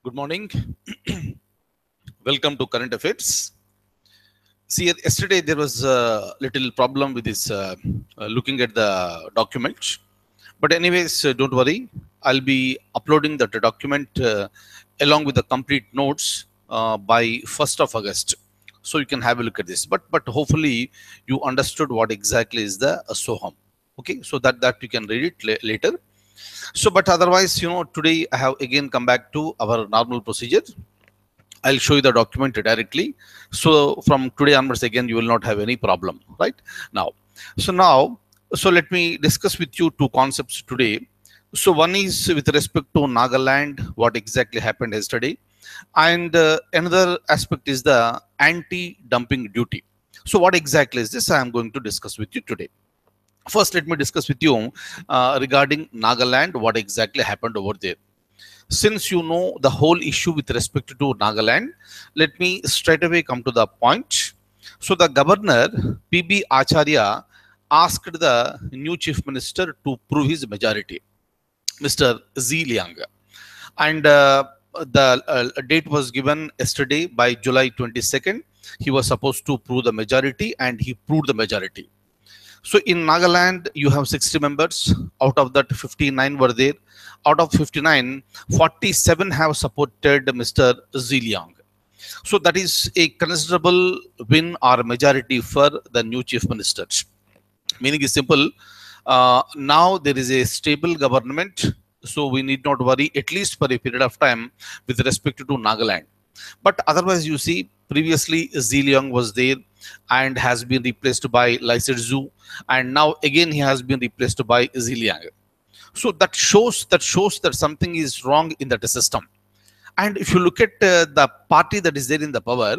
Good morning. Welcome to Current Affairs. See, yesterday there was a little problem with this looking at the document. But anyways, don't worry. I'll be uploading the document along with the complete notes by 1st of August. So you can have a look at this. But hopefully you understood what exactly is the SOHAM. Okay, so that you can read it later. So, but otherwise, today I have again come back to our normal procedure. I'll show you the document directly. So from today onwards, again, you will not have any problem, right? So let me discuss with you two concepts today. So one is with respect to Nagaland, what exactly happened yesterday. And another aspect is the anti-dumping duty. So what exactly is this? I am going to discuss with you today. First, let me discuss with you regarding Nagaland, what exactly happened over there. Since you know the whole issue with respect to Nagaland, let me straight away come to the point. So the governor, P.B. Acharya, asked the new chief minister to prove his majority, Mr. Z. Liang. And the date was given yesterday by July 22nd. He was supposed to prove the majority and he proved the majority. So in Nagaland, you have 60 members. Out of that, 59 were there. Out of 59, 47 have supported Mr. Z. Liang. So that is a considerable win or majority for the new chief minister. Meaning is simple. Now there is a stable government. So we need not worry, at least for a period of time, with respect to Nagaland. But otherwise, you see, previously Z. Liang was there and has been replaced by Ly Zhu, and now again he has been replaced by Z. Liang. So that shows that something is wrong in that system. And if you look at the party that is there in the power,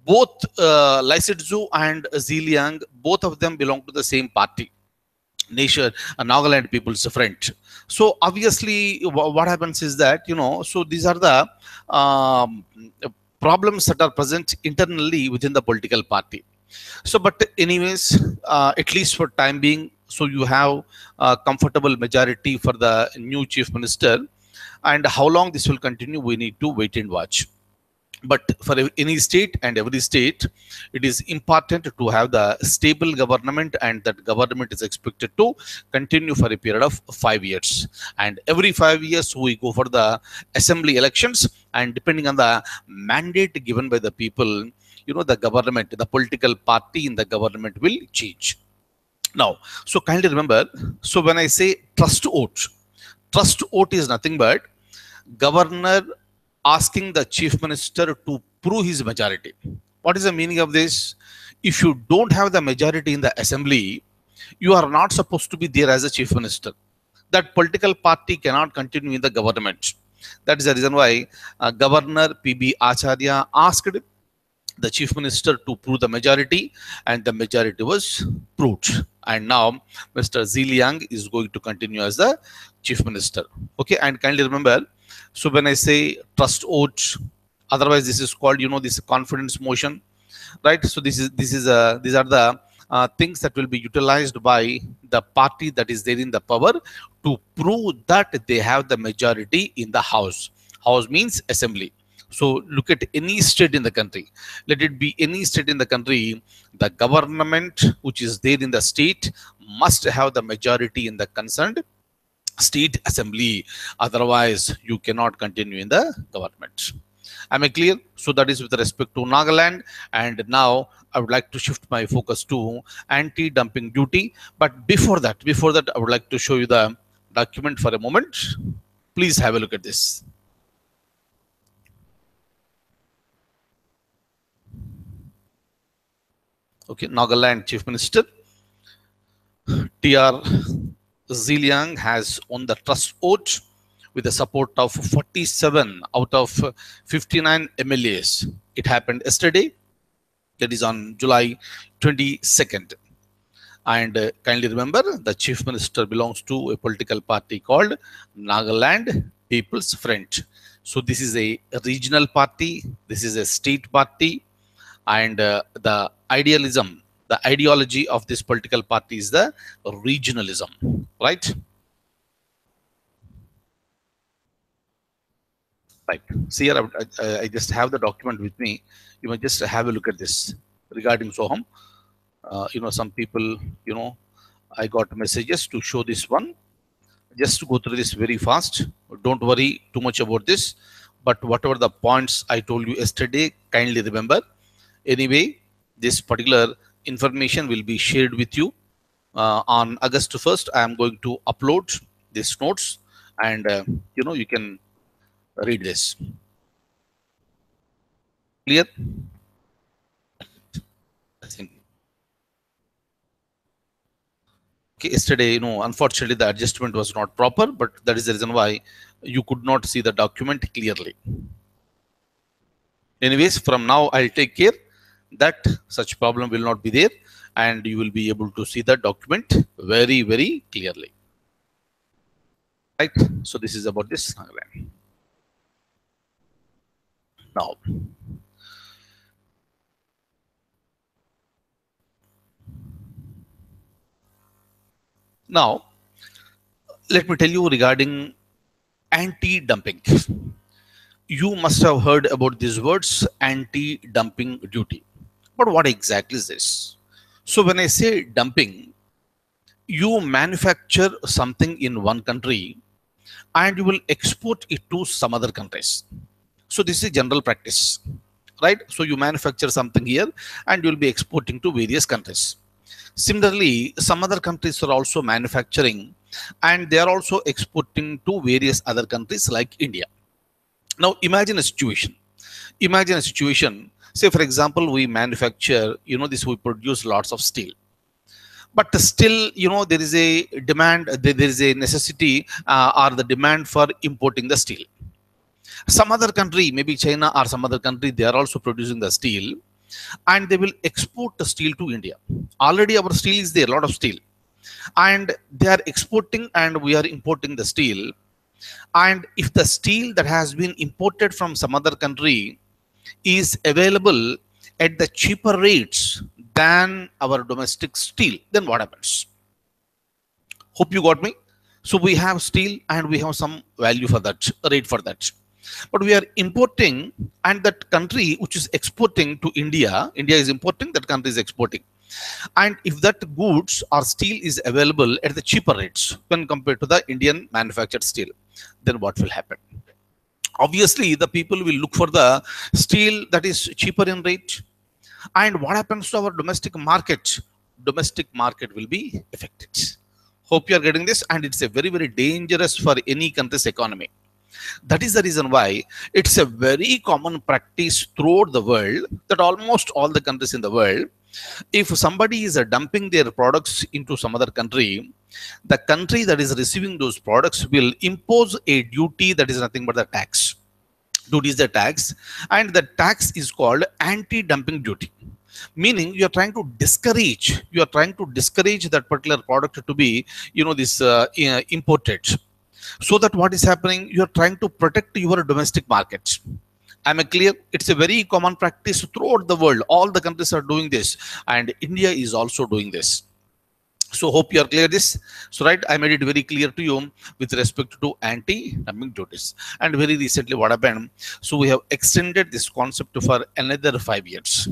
both Ly Zhu and Z. Liang, both of them belong to the same party, Nagaland People's Front. So obviously, what happens is that so these are the problems that are present internally within the political party. So, but anyways, at least for time being, so you have a comfortable majority for the new chief minister, and how long this will continue, we need to wait and watch. But for any state and every state, it is important to have the stable government, and that government is expected to continue for a period of 5 years. And every 5 years, we go for the assembly elections, and depending on the mandate given by the people, the government, the political party in the government will change. Now, so kindly remember, so when I say trust vote is nothing but governor asking the chief minister to prove his majority. What is the meaning of this? If you don't have the majority in the assembly, you are not supposed to be there as a chief minister. That political party cannot continue in the government. That is the reason why Governor P.B. Acharya asked the chief minister to prove the majority, and the majority was proved. And now Mr. Z. Liang is going to continue as the chief minister. Okay, and kindly remember, so when I say trust vote, otherwise this is called, this confidence motion, right? So these are the things that will be utilized by the party that is there in the power to prove that they have the majority in the house. House means assembly. So look at any state in the country. Let it be any state in the country. The government which is there in the state must have the majority in the concerned state assembly. Otherwise, you cannot continue in the government. Am I clear? So that is with respect to Nagaland. And now I would like to shift my focus to anti-dumping duty. But before that, I would like to show you the document for a moment. Please have a look at this. Okay, Nagaland Chief Minister T.R. Z. Liang has won the trust vote with the support of 47 out of 59 MLAs. It happened yesterday, that is on July 22nd. And kindly remember, the chief minister belongs to a political party called Nagaland People's Front. So this is a regional party, this is a state party, and the ideology of this political party is the regionalism, right? Right. See here, I just have the document with me. You may just have a look at this regarding Soham. Some people, I got messages to show this one. Just to go through this very fast. Don't worry too much about this. But whatever the points I told you yesterday, kindly remember. Anyway, this particular information will be shared with you. On August 1st, I am going to upload these notes, and you can read this. Clear? I think. Okay, yesterday, unfortunately, the adjustment was not proper, but that is the reason why you could not see the document clearly. Anyways, from now, I'll take care that such problem will not be there, and you will be able to see the document very, very clearly. Right? So this is about this Nagaland. Now, let me tell you regarding anti-dumping. You must have heard about these words, anti-dumping duty. But what exactly is this? So when I say dumping, you manufacture something in one country and you will export it to some other countries. So this is general practice, right? So you manufacture something here and you will be exporting to various countries. Similarly, some other countries are also manufacturing and they are also exporting to various other countries like India. Now imagine a situation. Imagine a situation, say for example, we manufacture, we produce lots of steel. But still, there is a demand, there is a necessity or the demand for importing the steel. Some other country, maybe China or some other country, they are also producing the steel and they will export the steel to India. Already our steel is there, a lot of steel. And they are exporting and we are importing the steel. And if the steel that has been imported from some other country is available at the cheaper rates than our domestic steel, then what happens? Hope you got me. So we have steel and we have some value for that, rate for that. But we are importing, and that country which is exporting to India, India is importing, that country is exporting. And if that goods or steel is available at the cheaper rates when compared to the Indian manufactured steel, then what will happen? Obviously, the people will look for the steel that is cheaper in rate. And what happens to our domestic market? Domestic market will be affected. Hope you are getting this. And it's a very, very dangerous for any country's economy. That is the reason why it's a very common practice throughout the world that almost all the countries in the world, if somebody is dumping their products into some other country, the country that is receiving those products will impose a duty that is nothing but the tax. Duty is the tax, and the tax is called anti-dumping duty. Meaning you are trying to discourage, that particular product to be, imported. So that what is happening, you are trying to protect your domestic market. Am I clear? It's a very common practice throughout the world. All the countries are doing this, and India is also doing this. So hope you are clear this. So right, I made it very clear to you with respect to anti-dumping duties. And very recently what happened, so we have extended this concept for another 5 years.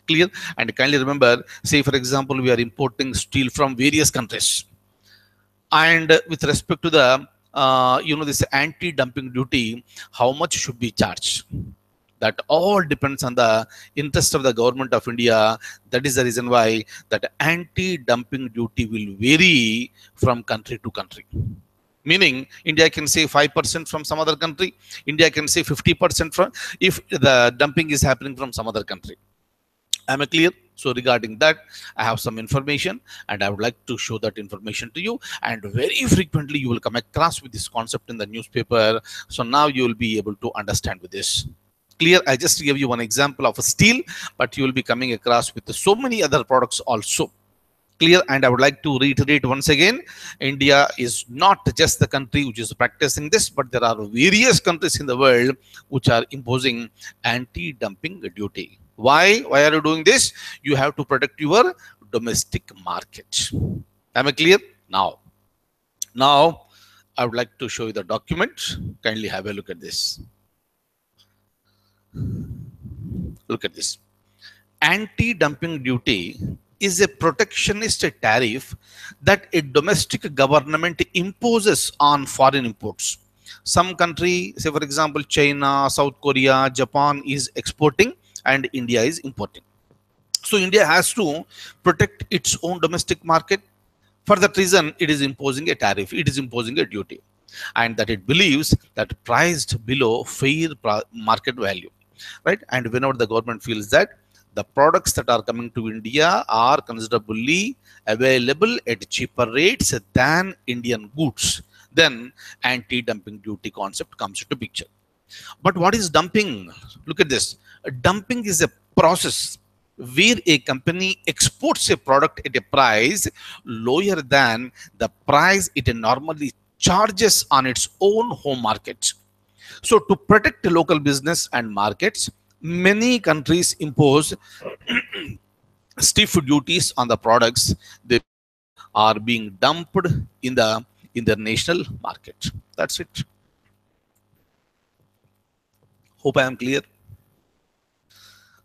Clear? And kindly remember, say for example, we are importing steel from various countries. And with respect to the this anti-dumping duty, how much should be charged? That all depends on the interest of the government of India. That is the reason why that anti-dumping duty will vary from country to country. Meaning India can say 5% from some other country, India can say 50% from, if the dumping is happening from some other country. Am I clear? So regarding that, I have some information and I would like to show that information to you. And very frequently you will come across with this concept in the newspaper. So now you will be able to understand with this. Clear? I just gave you one example of a steel, but you will be coming across with so many other products also. Clear? And I would like to reiterate once again, India is not just the country which is practicing this, but there are various countries in the world which are imposing anti-dumping duty. Why? Why are you doing this? You have to protect your domestic market. Am I clear? Now, I would like to show you the document. Kindly have a look at this. Look at this. Anti-dumping duty is a protectionist tariff that a domestic government imposes on foreign imports. Some country, say for example, China, South Korea, Japan is exporting and India is importing. So India has to protect its own domestic market. For that reason, it is imposing a tariff, it is imposing a duty, and that it believes that priced below fair market value, right? And whenever the government feels that the products that are coming to India are considerably available at cheaper rates than Indian goods, then anti-dumping duty concept comes into picture. But what is dumping? Look at this. Dumping is a process where a company exports a product at a price lower than the price it normally charges on its own home market. So, to protect local business and markets, many countries impose stiff duties on the products they are being dumped in the national market. That's it. Hope I am clear.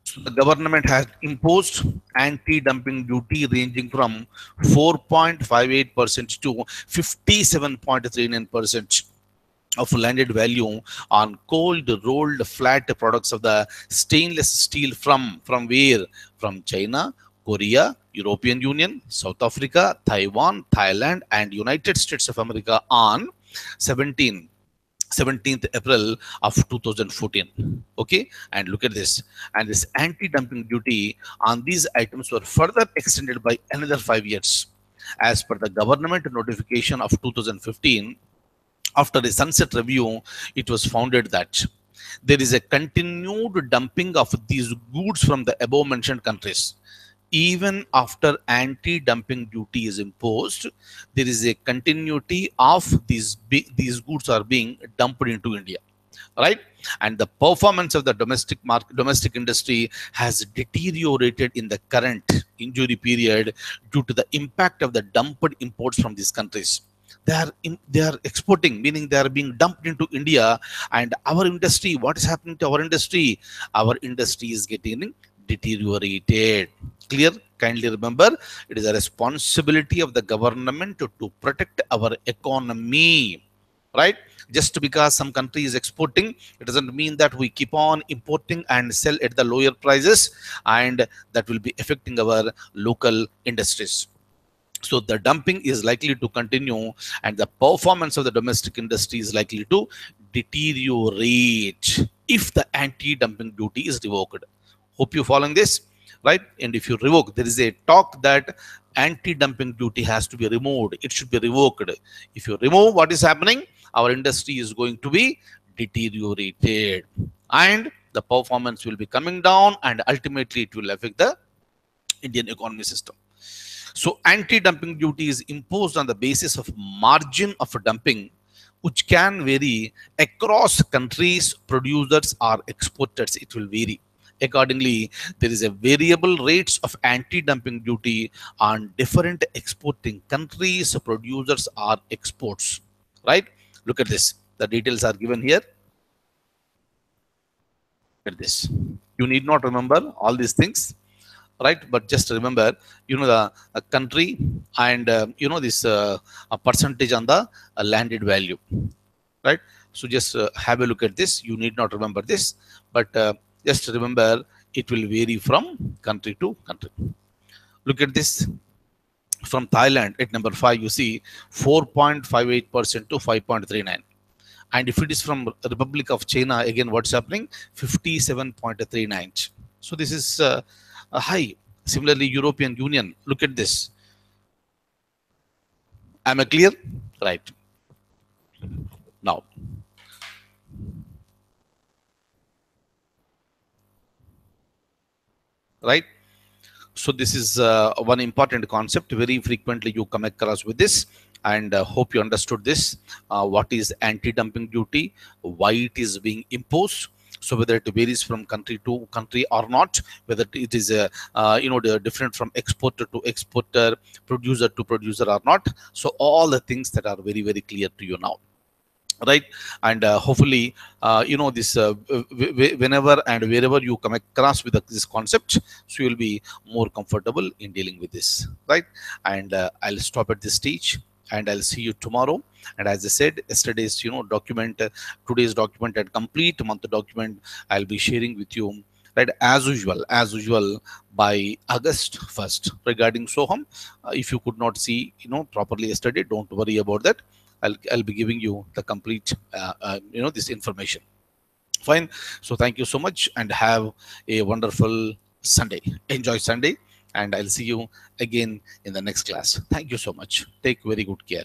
So the government has imposed anti-dumping duty ranging from 4.58% to 57.39% of landed value on cold rolled flat products of the stainless steel from where? From China, Korea, European Union, South Africa, Taiwan, Thailand, and United States of America on 17th April of 2014. Okay, and look at this. And this anti-dumping duty on these items were further extended by another 5 years. As per the government notification of 2015, after a sunset review, it was founded that there is a continued dumping of these goods from the above mentioned countries. Even after anti-dumping duty is imposed, there is a continuity of these goods are being dumped into India, right? And the performance of the domestic industry has deteriorated in the current injury period due to the impact of the dumped imports from these countries. They are exporting, meaning they are being dumped into India, and our industry, what is happening to our industry? Our industry is getting deteriorated. Clear? Kindly remember, it is a responsibility of the government to protect our economy, right? Just because some country is exporting, it doesn't mean that we keep on importing and sell at the lower prices, and that will be affecting our local industries. So the dumping is likely to continue, and the performance of the domestic industry is likely to deteriorate if the anti-dumping duty is revoked. Hope you following this, right? And if you revoke, there is a talk that anti-dumping duty has to be removed. It should be revoked. If you remove, what is happening? Our industry is going to be deteriorated, and the performance will be coming down, and ultimately it will affect the Indian economy system. So anti-dumping duty is imposed on the basis of margin of dumping, which can vary across countries, producers or exporters. It will vary. Accordingly, there is a variable rates of anti-dumping duty on different exporting countries, producers or exports. Right? Look at this. The details are given here. Look at this. You need not remember all these things, right? But just remember, the country and this a percentage on the landed value, right? So just have a look at this. You need not remember this, but just remember it will vary from country to country. Look at this. From Thailand at number 5, you see 4.58% to 5.39. And if it is from Republic of China, again, what's happening? 57.39. So this is high. Similarly, European Union, look at this. Am I clear? Right. Now, right? So this is one important concept. Very frequently you come across with this, and hope you understood this. What is anti-dumping duty? Why it is being imposed? So whether it varies from country to country or not, whether it is different from exporter to exporter, producer to producer or not. So all the things that are very, very clear to you now. right? And hopefully this whenever and wherever you come across with this concept, so you'll be more comfortable in dealing with this, right? And I'll stop at this stage, and I'll see you tomorrow. And as I said, yesterday's document, today's document and complete month document, I'll be sharing with you, right, as usual by August 1st regarding Soham. If you could not see properly yesterday, don't worry about that. I'll be giving you the complete this information. Fine. So thank you so much and have a wonderful Sunday. Enjoy Sunday, and I'll see you again in the next class. Thank you so much. Take very good care.